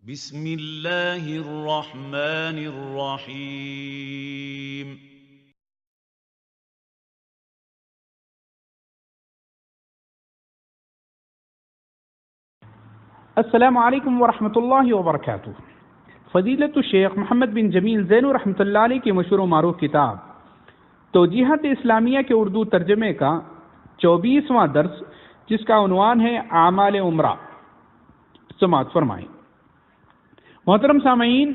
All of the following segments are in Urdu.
بسم اللہ الرحمن الرحیم السلام علیکم ورحمۃ اللہ وبرکاتہ۔ فضیلت الشیخ محمد بن جمیل زینو رحمۃ اللہ علیہ کی مشہور و معروف کتاب توجیہات اسلامیہ کے اردو ترجمے کا 24واں درس، جس کا عنوان ہے اعمال عمرہ، سماعت فرمائیں۔ محترم سامعین،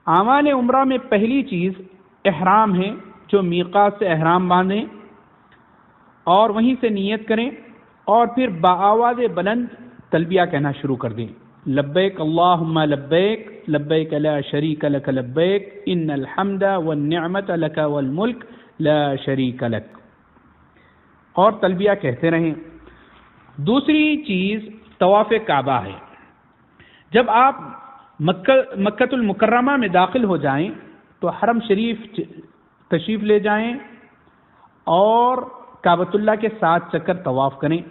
اعمال عمرہ میں پہلی چیز احرام ہے، جو میقات سے احرام باندھیں اور وہیں سے نیت کریں اور پھر بآواز بلند تلبیہ کہنا شروع کر دیں۔ لبیک اللہم لبیک، لبیک لا شریک لک لبیک، ان الحمد والنعمت لک والملک لا شریک لک، اور تلبیہ کہتے رہیں۔ دوسری چیز طواف کعبہ ہے۔ جب آپ مکہ المکرمہ میں داخل ہو جائیں تو حرم شریف تشریف لے جائیں اور کعبۃ اللہ کے 7 چکر طواف کریں۔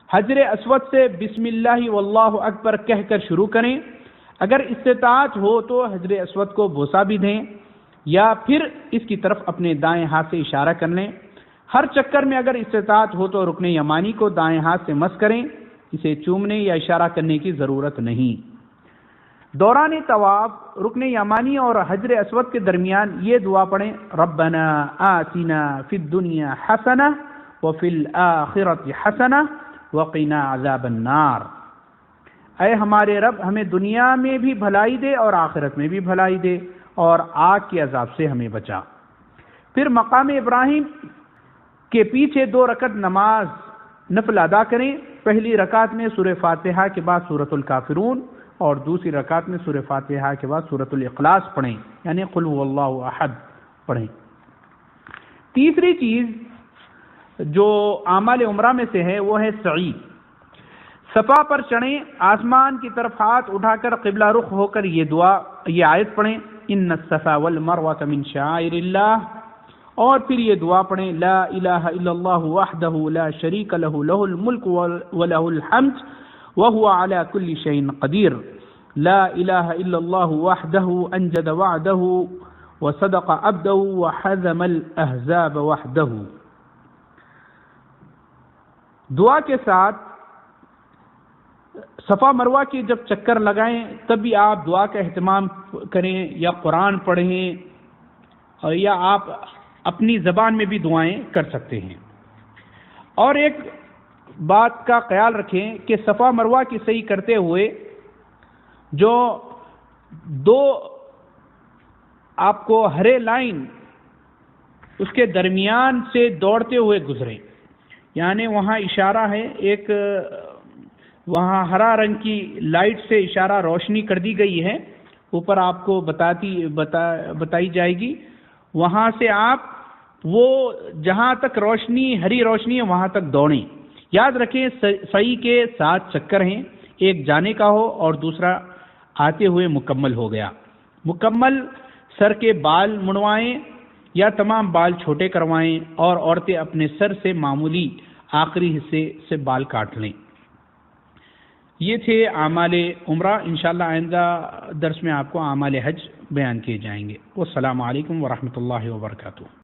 حجر اسود سے بسم اللہ واللہ اکبر کہہ کر شروع کریں۔ اگر استطاعت ہو تو حجر اسود کو بوسہ بھی دیں یا پھر اس کی طرف اپنے دائیں ہاتھ سے اشارہ کر لیں۔ ہر چکر میں اگر استطاعت ہو تو رکن یمانی کو دائیں ہاتھ سے مس کریں، اسے چومنے یا اشارہ کرنے کی ضرورت نہیں۔ دوران طواف رکن یمانی اور حجر اسود کے درمیان یہ دعا پڑھیں، ربنا آتنا فی الدنیا حسنہ وفی الآخرۃ حسنہ وقنا عذاب النار۔ اے ہمارے رب، ہمیں دنیا میں بھی بھلائی دے اور آخرت میں بھی بھلائی دے اور آگ کے عذاب سے ہمیں بچا۔ پھر مقام ابراہیم کے پیچھے 2 رکعت نماز نفل ادا کریں۔ پہلی رکعت میں سورہ فاتحہ کے بعد سورۃ الکافرون اور دوسری رکعت میں سورہ فاتحہ کے بعد سورۃ الاخلاص پڑھیں، یعنی قل هو اللہ احد پڑھیں۔ تیسری چیز جو اعمال عمرہ میں سے ہے وہ ہے سعی۔ صفا پر چڑھیں، آسمان کی طرف ہاتھ اٹھا کر قبلہ رخ ہو کر یہ آیت پڑھیں، ان الصفا والمروۃ من شعائر اللہ، اور پھر یہ دعا پڑھیں، لا الہ الا اللہ وحدہ لا شریک لہ، لہ الملک ولہ الحمد وهو على كل شيء قدير، لا الہ الا اللہ وحدہ انجز وعدہ وصدق عبدہ وحزم الاحزاب وحدہ۔ دعا کے ساتھ صفا مروہ کے جب چکر لگائیں تب بھی آپ دعا کا اہتمام کریں یا قرآن پڑھیں یا آپ اپنی زبان میں بھی دعائیں کر سکتے ہیں۔ اور ایک بات کا خیال رکھیں کہ صفا مروہ کی صحیح کرتے ہوئے جو 2 آپ کو ہرے لائن اس کے درمیان سے دوڑتے ہوئے گزریں، یعنی وہاں اشارہ ہے، ایک وہاں ہرا رنگ کی لائٹ سے اشارہ روشنی کر دی گئی ہے، اوپر آپ کو بتائی جائے گی، وہاں سے آپ وہ جہاں تک روشنی ہری روشنی ہے وہاں تک دوڑیں۔ یاد رکھیں سعی کے 7 چکر ہیں، ایک جانے کا ہو اور دوسرا آتے ہوئے مکمل ہو گیا۔ مکمل سر کے بال منڈوائیں یا تمام بال چھوٹے کروائیں، اور عورتیں اپنے سر سے معمولی آخری حصے سے بال کاٹ لیں۔ یہ تھے اعمال عمرہ۔ انشاءاللہ آئندہ درس میں آپ کو اعمال حج بیان کیے جائیں گے۔ والسلام علیکم ورحمۃ اللہ وبرکاتہ۔